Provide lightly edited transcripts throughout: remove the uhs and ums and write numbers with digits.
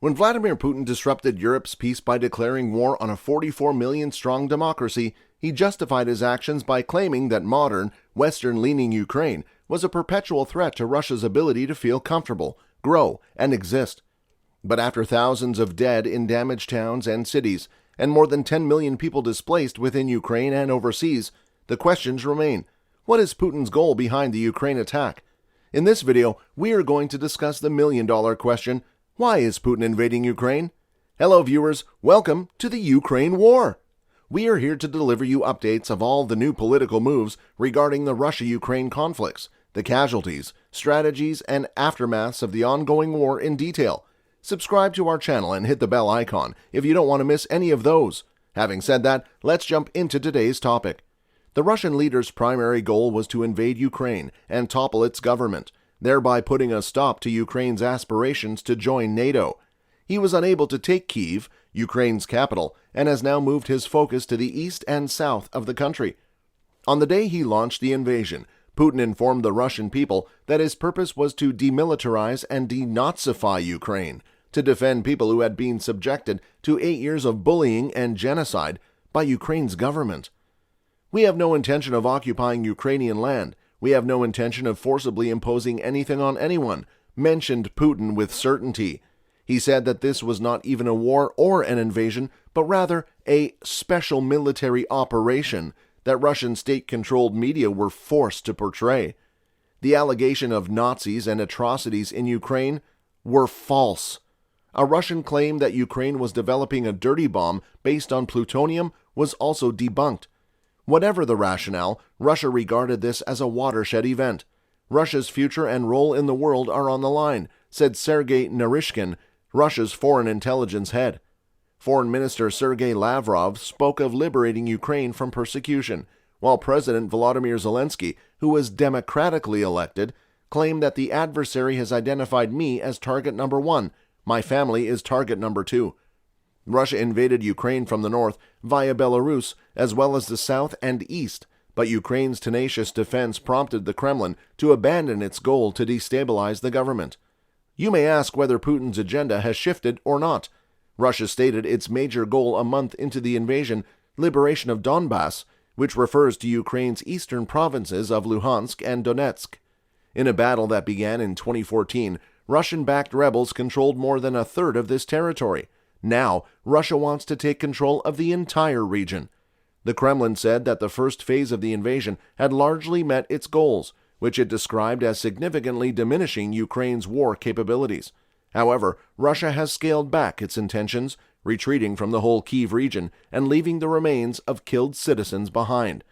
When Vladimir Putin disrupted Europe's peace by declaring war on a 44 million strong democracy, he justified his actions by claiming that modern, Western-leaning Ukraine was a perpetual threat to Russia's ability to feel comfortable, grow, and exist. But after thousands of dead in damaged towns and cities, and more than 10 million people displaced within Ukraine and overseas, the questions remain. What is Putin's goal behind the Ukraine attack? In this video, we are going to discuss the million-dollar question: why is Putin invading Ukraine? Hello viewers, welcome to the Ukraine War! We are here to deliver you updates of all the new political moves regarding the Russia-Ukraine conflicts, the casualties, strategies, and aftermaths of the ongoing war in detail. Subscribe to our channel and hit the bell icon if you don't want to miss any of those. Having said that, let's jump into today's topic. The Russian leader's primary goal was to invade Ukraine and topple its government, thereby putting a stop to Ukraine's aspirations to join NATO. He was unable to take Kyiv, Ukraine's capital, and has now moved his focus to the east and south of the country. On the day he launched the invasion, Putin informed the Russian people that his purpose was to demilitarize and denazify Ukraine, to defend people who had been subjected to 8 years of bullying and genocide by Ukraine's government. "We have no intention of occupying Ukrainian land. We have no intention of forcibly imposing anything on anyone," mentioned Putin with certainty. He said that this was not even a war or an invasion, but rather a special military operation that Russian state-controlled media were forced to portray. The allegation of Nazis and atrocities in Ukraine were false. A Russian claim that Ukraine was developing a dirty bomb based on plutonium was also debunked. Whatever the rationale, Russia regarded this as a watershed event. Russia's future and role in the world are on the line, said Sergei Narishkin, Russia's foreign intelligence head. Foreign Minister Sergei Lavrov spoke of liberating Ukraine from persecution, while President Volodymyr Zelensky, who was democratically elected, claimed that the adversary has identified me as target number 1. My family is target number 2. Russia invaded Ukraine from the north via Belarus, as well as the south and east, but Ukraine's tenacious defense prompted the Kremlin to abandon its goal to destabilize the government. You may ask whether Putin's agenda has shifted or not. Russia stated its major goal a month into the invasion, liberation of Donbass, which refers to Ukraine's eastern provinces of Luhansk and Donetsk. In a battle that began in 2014, Russian-backed rebels controlled more than a third of this territory. Now, Russia wants to take control of the entire region. The Kremlin said that the first phase of the invasion had largely met its goals, which it described as significantly diminishing Ukraine's war capabilities. However, Russia has scaled back its intentions, retreating from the whole Kyiv region and leaving the remains of killed citizens behind.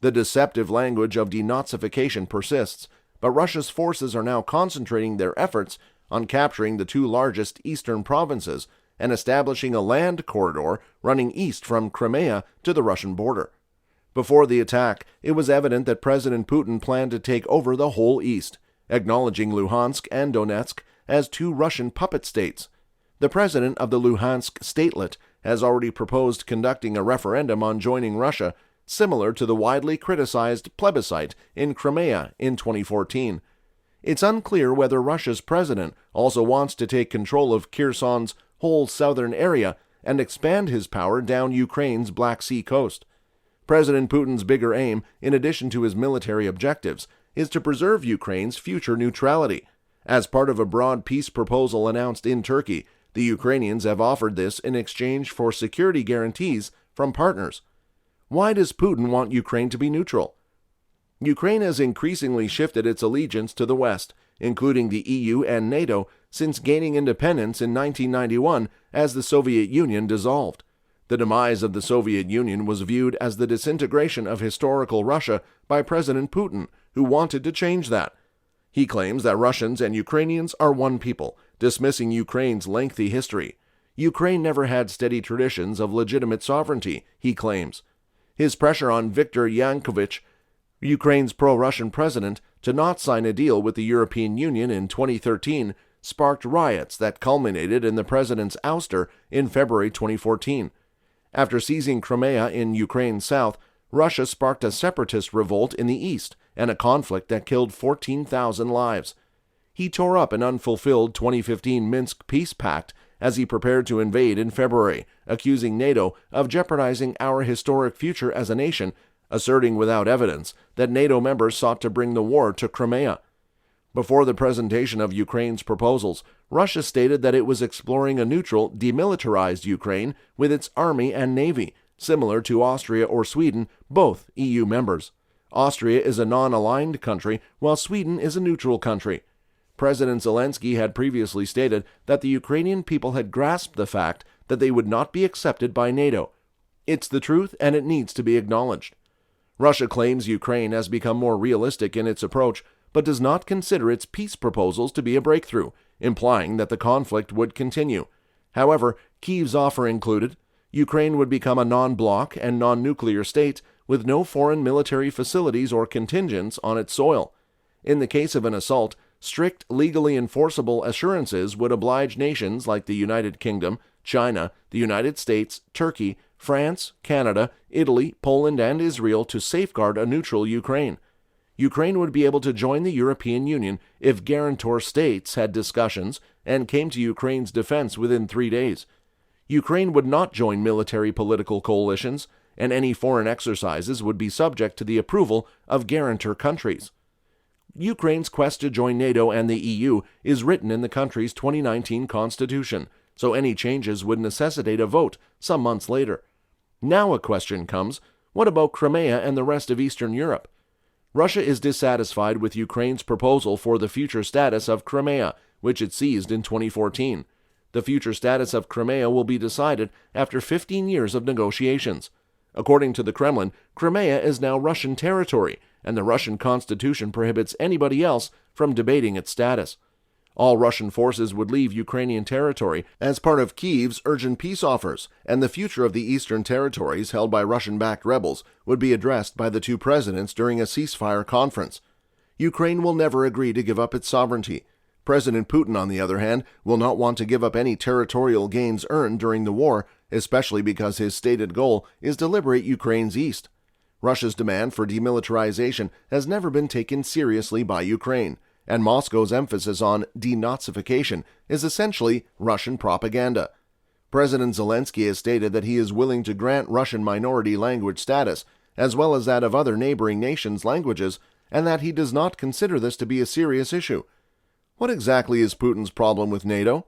The deceptive language of denazification persists, but Russia's forces are now concentrating their efforts on capturing the 2 largest eastern provinces and establishing a land corridor running east from Crimea to the Russian border. Before the attack, it was evident that President Putin planned to take over the whole east, acknowledging Luhansk and Donetsk as 2 Russian puppet states. The president of the Luhansk statelet has already proposed conducting a referendum on joining Russia, similar to the widely criticized plebiscite in Crimea in 2014. It's unclear whether Russia's president also wants to take control of Kherson's whole southern area and expand his power down Ukraine's Black Sea coast. President Putin's bigger aim, in addition to his military objectives, is to preserve Ukraine's future neutrality. As part of a broad peace proposal announced in Turkey, the Ukrainians have offered this in exchange for security guarantees from partners. Why does Putin want Ukraine to be neutral? Ukraine has increasingly shifted its allegiance to the West, including the EU and NATO, since gaining independence in 1991 as the Soviet Union dissolved. The demise of the Soviet Union was viewed as the disintegration of historical Russia by President Putin, who wanted to change that. He claims that Russians and Ukrainians are one people, dismissing Ukraine's lengthy history. Ukraine never had steady traditions of legitimate sovereignty, he claims. His pressure on Viktor Yanukovych, Ukraine's pro-Russian president, to not sign a deal with the European Union in 2013 sparked riots that culminated in the president's ouster in February 2014. After seizing Crimea in Ukraine's south, Russia sparked a separatist revolt in the east and a conflict that killed 14,000 lives. He tore up an unfulfilled 2015 Minsk peace pact as he prepared to invade in February, accusing NATO of jeopardizing our historic future as a nation, asserting without evidence that NATO members sought to bring the war to Crimea. Before the presentation of Ukraine's proposals, Russia stated that it was exploring a neutral, demilitarized Ukraine with its army and navy, similar to Austria or Sweden, both EU members. Austria is a non-aligned country, while Sweden is a neutral country. President Zelensky had previously stated that the Ukrainian people had grasped the fact that they would not be accepted by NATO. It's the truth, and it needs to be acknowledged. Russia claims Ukraine has become more realistic in its approach, but does not consider its peace proposals to be a breakthrough, implying that the conflict would continue. However, Kyiv's offer included Ukraine would become a non-bloc and non-nuclear state with no foreign military facilities or contingents on its soil. In the case of an assault, strict legally enforceable assurances would oblige nations like the United Kingdom, China, the United States, Turkey, France, Canada, Italy, Poland, and Israel to safeguard a neutral Ukraine. Ukraine would be able to join the European Union if guarantor states had discussions and came to Ukraine's defense within 3 days. Ukraine would not join military political coalitions, and any foreign exercises would be subject to the approval of guarantor countries. Ukraine's quest to join NATO and the EU is written in the country's 2019 constitution, so any changes would necessitate a vote some months later. Now a question comes, what about Crimea and the rest of Eastern Europe? Russia is dissatisfied with Ukraine's proposal for the future status of Crimea, which it seized in 2014. The future status of Crimea will be decided after 15 years of negotiations. According to the Kremlin, Crimea is now Russian territory, and the Russian constitution prohibits anybody else from debating its status. All Russian forces would leave Ukrainian territory as part of Kyiv's urgent peace offers, and the future of the eastern territories held by Russian-backed rebels would be addressed by the two presidents during a ceasefire conference. Ukraine will never agree to give up its sovereignty. President Putin, on the other hand, will not want to give up any territorial gains earned during the war, especially because his stated goal is to liberate Ukraine's east. Russia's demand for demilitarization has never been taken seriously by Ukraine, and Moscow's emphasis on denazification is essentially Russian propaganda. President Zelensky has stated that he is willing to grant Russian minority language status, as well as that of other neighboring nations' languages, and that he does not consider this to be a serious issue. What exactly is Putin's problem with NATO?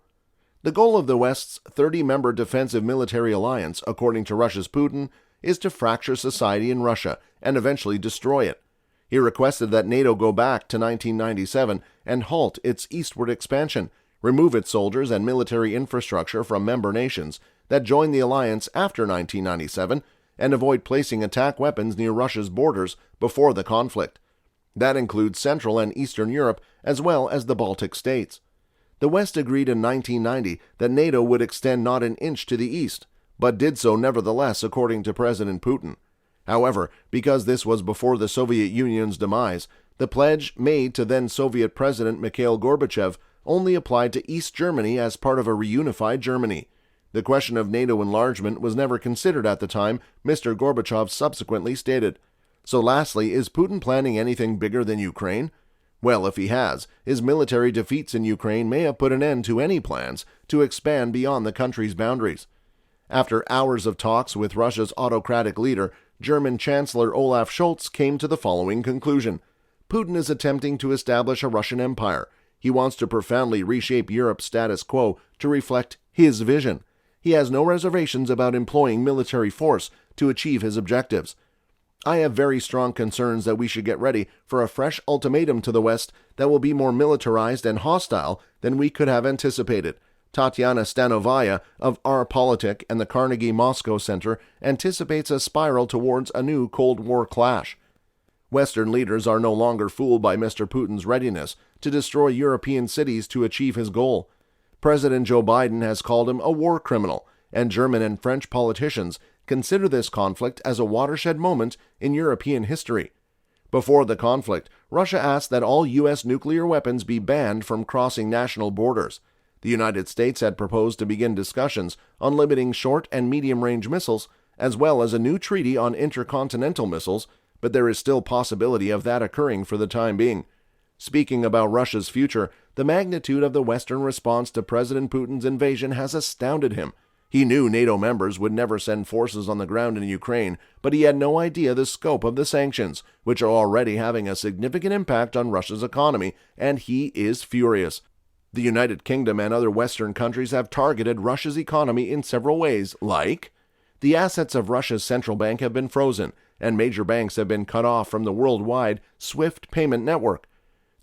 The goal of the West's 30-member defensive military alliance, according to Russia's Putin, is to fracture society in Russia and eventually destroy it. He requested that NATO go back to 1997 and halt its eastward expansion, remove its soldiers and military infrastructure from member nations that joined the alliance after 1997, and avoid placing attack weapons near Russia's borders before the conflict. That includes Central and Eastern Europe, as well as the Baltic states. The West agreed in 1990 that NATO would extend not an inch to the east, but did so nevertheless, according to President Putin. However, because this was before the Soviet Union's demise, the pledge made to then-Soviet President Mikhail Gorbachev only applied to East Germany as part of a reunified Germany. The question of NATO enlargement was never considered at the time, Mr. Gorbachev subsequently stated. So lastly, is Putin planning anything bigger than Ukraine? Well, if he has, his military defeats in Ukraine may have put an end to any plans to expand beyond the country's boundaries. After hours of talks with Russia's autocratic leader, German Chancellor Olaf Scholz came to the following conclusion. Putin is attempting to establish a Russian empire. He wants to profoundly reshape Europe's status quo to reflect his vision. He has no reservations about employing military force to achieve his objectives. I have very strong concerns that we should get ready for a fresh ultimatum to the West that will be more militarized and hostile than we could have anticipated. Tatiana Stanovaya of Our Politik and the Carnegie Moscow Center anticipates a spiral towards a new Cold War clash. Western leaders are no longer fooled by Mr. Putin's readiness to destroy European cities to achieve his goal. President Joe Biden has called him a war criminal, and German and French politicians consider this conflict as a watershed moment in European history. Before the conflict, Russia asked that all U.S. nuclear weapons be banned from crossing national borders. The United States had proposed to begin discussions on limiting short and medium-range missiles, as well as a new treaty on intercontinental missiles, but there is still possibility of that occurring for the time being. Speaking about Russia's future, the magnitude of the Western response to President Putin's invasion has astounded him. He knew NATO members would never send forces on the ground in Ukraine, but he had no idea the scope of the sanctions, which are already having a significant impact on Russia's economy, and he is furious. The United Kingdom and other Western countries have targeted Russia's economy in several ways, like the assets of Russia's central bank have been frozen, and major banks have been cut off from the worldwide SWIFT payment network.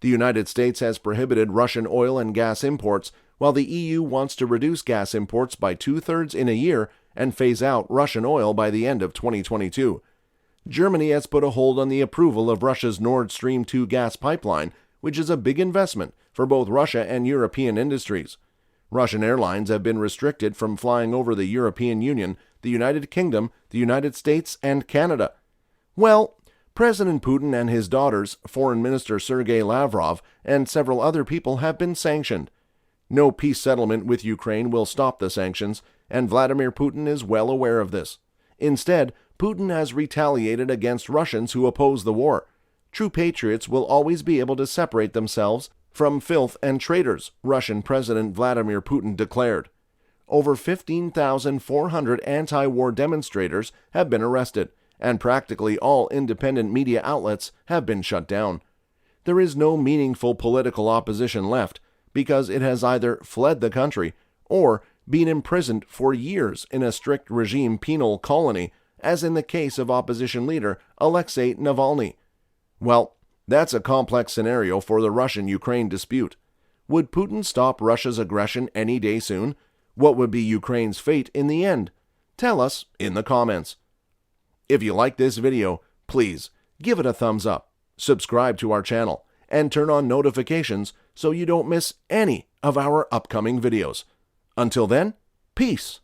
The United States has prohibited Russian oil and gas imports, while the EU wants to reduce gas imports by 2/3 in a year and phase out Russian oil by the end of 2022. Germany has put a hold on the approval of Russia's Nord Stream 2 gas pipeline, which is a big investment for both Russia and European industries. Russian airlines have been restricted from flying over the European Union, the United Kingdom, the United States, and Canada. Well, President Putin and his daughters, Foreign Minister Sergei Lavrov, and several other people have been sanctioned. No peace settlement with Ukraine will stop the sanctions, and Vladimir Putin is well aware of this. Instead, Putin has retaliated against Russians who oppose the war. True patriots will always be able to separate themselves from filth and traitors, Russian President Vladimir Putin declared. Over 15,400 anti-war demonstrators have been arrested, and practically all independent media outlets have been shut down. There is no meaningful political opposition left, because it has either fled the country or been imprisoned for years in a strict regime penal colony, as in the case of opposition leader Alexei Navalny. Well, that's a complex scenario for the Russian-Ukraine dispute. Would Putin stop Russia's aggression any day soon? What would be Ukraine's fate in the end? Tell us in the comments. If you like this video, please give it a thumbs up, subscribe to our channel, and turn on notifications so you don't miss any of our upcoming videos. Until then, peace.